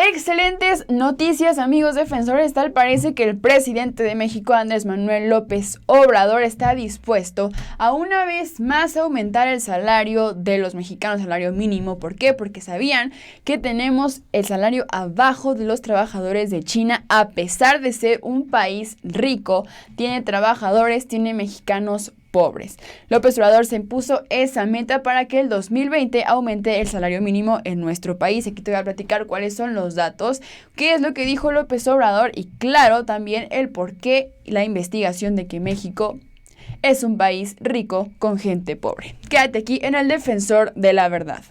Excelentes noticias, amigos defensores. Tal parece que el presidente de México, Andrés Manuel López Obrador, está dispuesto a una vez más aumentar el salario de los mexicanos, salario mínimo. ¿Por qué? Porque sabían que tenemos el salario abajo de los trabajadores de China, a pesar de ser un país rico, tiene trabajadores, tiene mexicanos pobres. López Obrador se impuso esa meta para que el 2020 aumente el salario mínimo en nuestro país. Aquí te voy a platicar cuáles son los datos, qué es lo que dijo López Obrador y claro, también el por qué la investigación de que México es un país rico con gente pobre. Quédate aquí en El Defensor de la Verdad.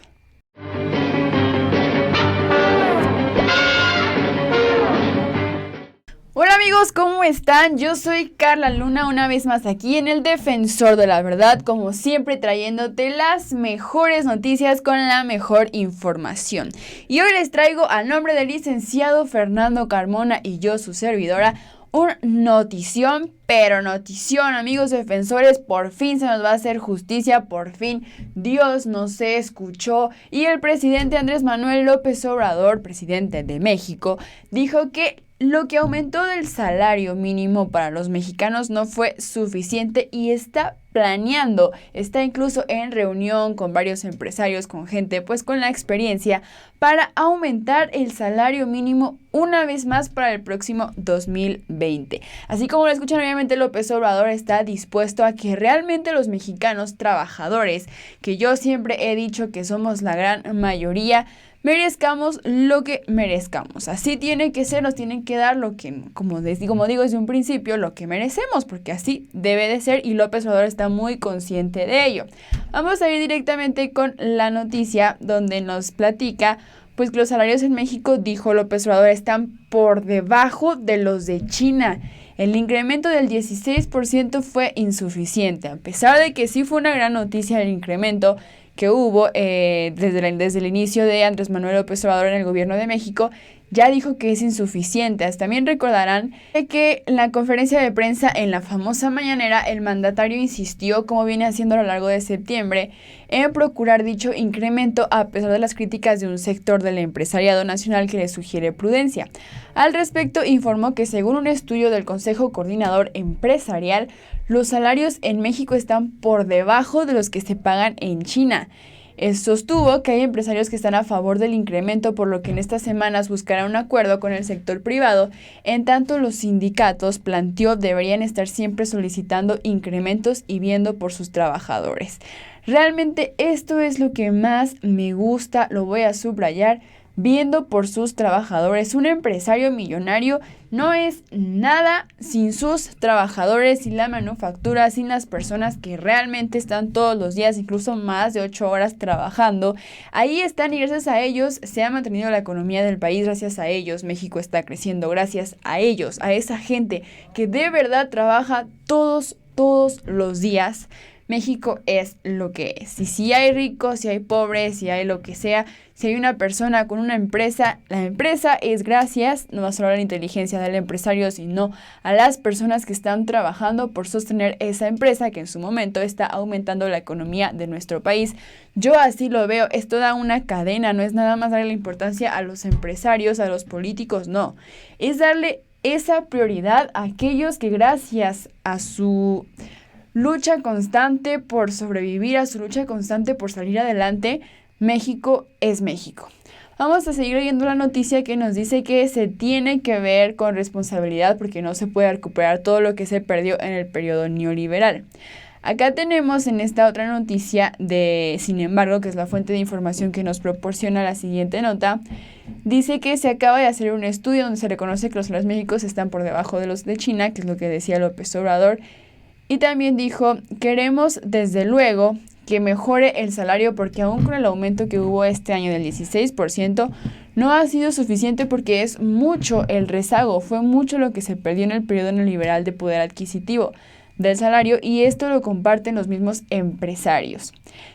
Hola amigos, ¿cómo están? Yo soy Carla Luna, una vez más aquí en El Defensor de la Verdad, como siempre trayéndote las mejores noticias con la mejor información. Y hoy les traigo a nombre del licenciado Fernando Carmona y yo, su servidora, un notición, pero notición, amigos defensores. Por fin se nos va a hacer justicia, por fin Dios nos escuchó y el presidente Andrés Manuel López Obrador, presidente de México, dijo que lo que aumentó del salario mínimo para los mexicanos no fue suficiente y está planeando, está incluso en reunión con varios empresarios, con gente pues con la experiencia para aumentar el salario mínimo una vez más para el próximo 2020. Así como lo escuchan, obviamente López Obrador está dispuesto a que realmente los mexicanos trabajadores, que yo siempre he dicho que somos la gran mayoría, merezcamos lo que merezcamos. Así tiene que ser, nos tienen que dar lo que, como digo desde un principio, lo que merecemos, porque así debe de ser y López Obrador está muy consciente de ello. Vamos a ir directamente con la noticia donde nos platica pues que los salarios en México, dijo López Obrador, están por debajo de los de China. El incremento del 16% fue insuficiente, a pesar de que sí fue una gran noticia el incremento que hubo desde el inicio de Andrés Manuel López Obrador en el gobierno de México. Ya dijo que es insuficiente. También recordarán que en la conferencia de prensa en la famosa mañanera el mandatario insistió, como viene haciendo a lo largo de septiembre, en procurar dicho incremento a pesar de las críticas de un sector del empresariado nacional que le sugiere prudencia. Al respecto, informó que según un estudio del Consejo Coordinador Empresarial, los salarios en México están por debajo de los que se pagan en China. Sostuvo que hay empresarios que están a favor del incremento, por lo que en estas semanas buscará un acuerdo con el sector privado. En tanto, los sindicatos, planteó, deberían estar siempre solicitando incrementos y viendo por sus trabajadores. Realmente esto es lo que más me gusta, lo voy a subrayar, viendo por sus trabajadores. Un empresario millonario no es nada sin sus trabajadores, sin la manufactura, sin las personas que realmente están todos los días, incluso más de 8 horas trabajando. Ahí están y gracias a ellos se ha mantenido la economía del país, gracias a ellos México está creciendo, gracias a ellos, a esa gente que de verdad trabaja todos los días. México es lo que es. Y si hay ricos, si hay pobres, si hay lo que sea, si hay una persona con una empresa, la empresa es gracias no solo a la inteligencia del empresario, sino a las personas que están trabajando por sostener esa empresa que en su momento está aumentando la economía de nuestro país. Yo así lo veo, es toda una cadena, no es nada más darle la importancia a los empresarios, a los políticos, no. Es darle esa prioridad a aquellos que gracias a su lucha constante por sobrevivir, a su lucha constante por salir adelante, México es México. Vamos a seguir leyendo la noticia que nos dice que se tiene que ver con responsabilidad porque no se puede recuperar todo lo que se perdió en el periodo neoliberal. Acá tenemos en esta otra noticia de Sin embargo, que es la fuente de información que nos proporciona la siguiente nota, dice que se acaba de hacer un estudio donde se reconoce que los salarios méxicos están por debajo de los de China, que es lo que decía López Obrador. Y también dijo, queremos desde luego que mejore el salario porque aún con el aumento que hubo este año del 16%, no ha sido suficiente porque es mucho el rezago, fue mucho lo que se perdió en el periodo neoliberal de poder adquisitivo del salario y esto lo comparten los mismos empresarios.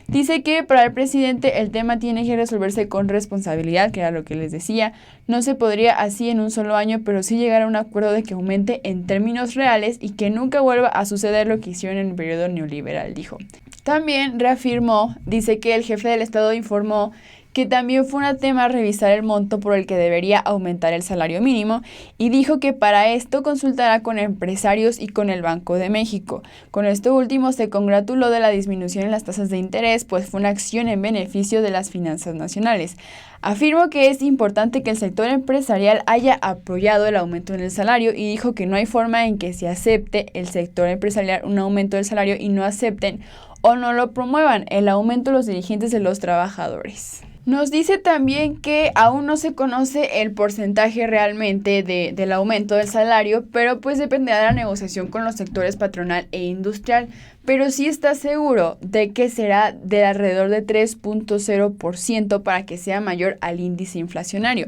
Dice que para el presidente el tema tiene que resolverse con responsabilidad, que era lo que les decía, no se podría así en un solo año, pero sí llegar a un acuerdo de que aumente en términos reales y que nunca vuelva a suceder lo que hicieron en el periodo neoliberal, dijo. También reafirmó, dice que el jefe del Estado informó que también fue un tema revisar el monto por el que debería aumentar el salario mínimo y dijo que para esto consultará con empresarios y con el Banco de México. Con esto último se congratuló de la disminución en las tasas de interés, pues fue una acción en beneficio de las finanzas nacionales. Afirmó que es importante que el sector empresarial haya apoyado el aumento en el salario y dijo que no hay forma en que se acepte el sector empresarial un aumento del salario y no acepten o no lo promuevan el aumento de los dirigentes de los trabajadores. Nos dice también que aún no se conoce el porcentaje realmente del aumento del salario, pero pues dependerá de la negociación con los sectores patronal e industrial, pero sí está seguro de que será de alrededor de 3.0% para que sea mayor al índice inflacionario.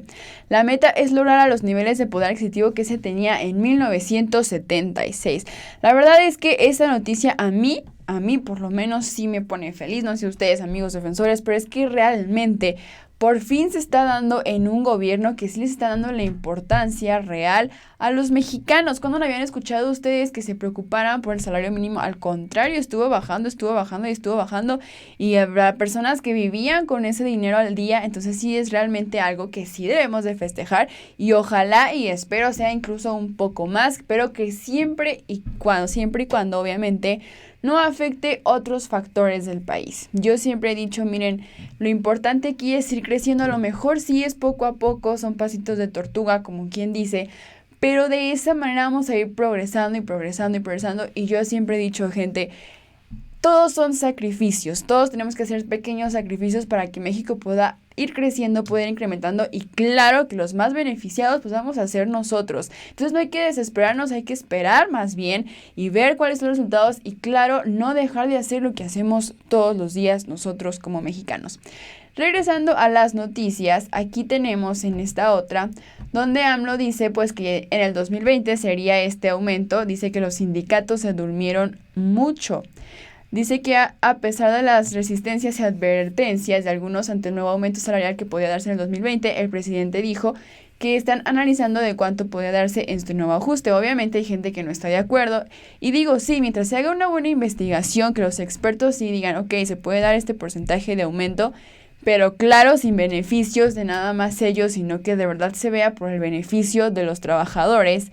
La meta es lograr a los niveles de poder adquisitivo que se tenía en 1976. La verdad es que esta noticia a mí por lo menos sí me pone feliz, no sé ustedes amigos defensores, pero es que realmente por fin se está dando en un gobierno que sí les está dando la importancia real a los mexicanos. ¿Cuándo no habían escuchado ustedes que se preocuparan por el salario mínimo? Al contrario, estuvo bajando y habrá personas que vivían con ese dinero al día, entonces sí es realmente algo que sí debemos de festejar y ojalá y espero sea incluso un poco más, pero que siempre y cuando obviamente no afecte otros factores del país. Yo siempre he dicho, miren, lo importante aquí es ir creciendo, a lo mejor sí es poco a poco, son pasitos de tortuga, como quien dice, pero de esa manera vamos a ir progresando y yo siempre he dicho, gente, todos son sacrificios, todos tenemos que hacer pequeños sacrificios para que México pueda ir creciendo, poder ir incrementando y claro que los más beneficiados pues vamos a ser nosotros. Entonces no hay que desesperarnos, hay que esperar más bien y ver cuáles son los resultados y claro, no dejar de hacer lo que hacemos todos los días nosotros como mexicanos. Regresando a las noticias, aquí tenemos en esta otra, donde AMLO dice pues que en el 2020 sería este aumento, dice que los sindicatos se durmieron mucho. Dice que a pesar de las resistencias y advertencias de algunos ante el nuevo aumento salarial que podía darse en el 2020, el presidente dijo que están analizando de cuánto podía darse en este nuevo ajuste. Obviamente hay gente que no está de acuerdo. Y digo, sí, mientras se haga una buena investigación, que los expertos sí digan, ok, se puede dar este porcentaje de aumento, pero claro, sin beneficios de nada más ellos, sino que de verdad se vea por el beneficio de los trabajadores.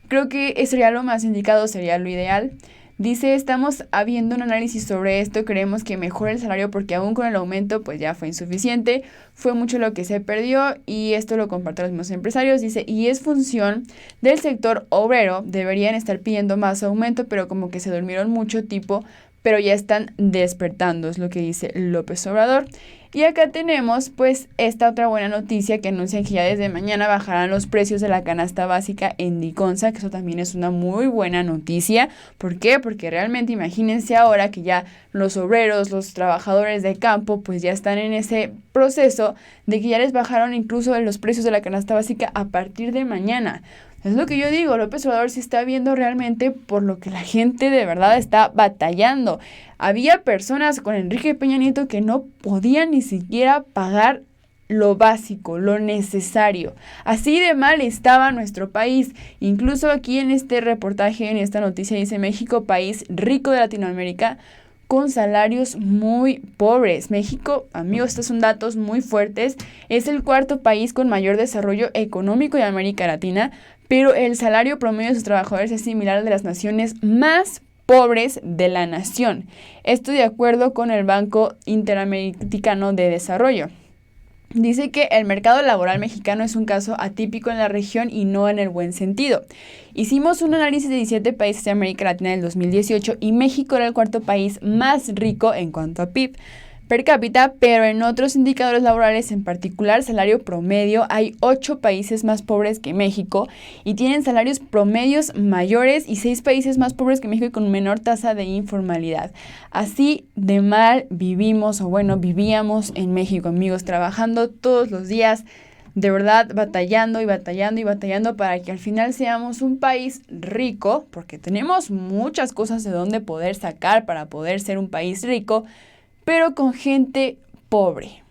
Creo que sería lo más indicado, sería lo ideal. Dice, estamos habiendo un análisis sobre esto, creemos que mejora el salario porque aún con el aumento pues ya fue insuficiente, fue mucho lo que se perdió y esto lo comparten los mismos empresarios. Dice, y es función del sector obrero, deberían estar pidiendo más aumento, pero como que se durmieron mucho tipo, pero ya están despertando, es lo que dice López Obrador. Y acá tenemos pues esta otra buena noticia que anuncian que ya desde mañana bajarán los precios de la canasta básica en Diconsa, que eso también es una muy buena noticia. ¿Por qué? Porque realmente imagínense ahora que ya los obreros, los trabajadores de campo pues ya están en ese proceso de que ya les bajaron incluso los precios de la canasta básica a partir de mañana. Es lo que yo digo, López Obrador sí está viendo realmente por lo que la gente de verdad está batallando. Había personas con Enrique Peña Nieto que no podían ni siquiera pagar lo básico, lo necesario. Así de mal estaba nuestro país. Incluso aquí en este reportaje, en esta noticia dice México, país rico de Latinoamérica, con salarios muy pobres. México, amigos, estos son datos muy fuertes, es el cuarto país con mayor desarrollo económico de América Latina, pero el salario promedio de sus trabajadores es similar al de las naciones más pobres de la nación. Esto de acuerdo con el Banco Interamericano de Desarrollo. Dice que el mercado laboral mexicano es un caso atípico en la región y no en el buen sentido. Hicimos un análisis de 17 países de América Latina en el 2018 y México era el cuarto país más rico en cuanto a PIB per cápita, pero en otros indicadores laborales, en particular salario promedio, hay 8 países más pobres que México y tienen salarios promedios mayores y 6 países más pobres que México y con menor tasa de informalidad. Así de mal vivíamos en México, amigos, trabajando todos los días, de verdad batallando para que al final seamos un país rico, porque tenemos muchas cosas de donde poder sacar para poder ser un país rico, pero con gente pobre.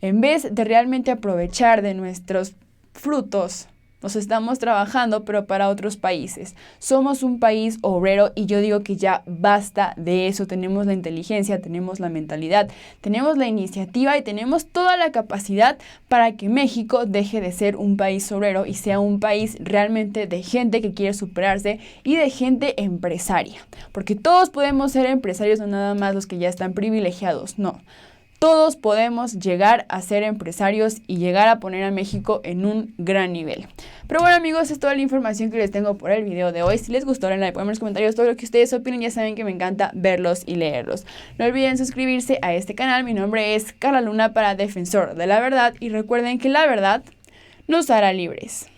En vez de realmente aprovechar de nuestros frutos, nos estamos trabajando, pero para otros países. Somos un país obrero y yo digo que ya basta de eso. Tenemos la inteligencia, tenemos la mentalidad, tenemos la iniciativa y tenemos toda la capacidad para que México deje de ser un país obrero y sea un país realmente de gente que quiere superarse y de gente empresaria. Porque todos podemos ser empresarios, no nada más los que ya están privilegiados, no. Todos podemos llegar a ser empresarios y llegar a poner a México en un gran nivel. Pero bueno, amigos, es toda la información que les tengo por el video de hoy. Si les gustó, denle like, pongan en los comentarios todo lo que ustedes opinen. Ya saben que me encanta verlos y leerlos. No olviden suscribirse a este canal. Mi nombre es Carla Luna para Defensor de la Verdad. Y recuerden que la verdad nos hará libres.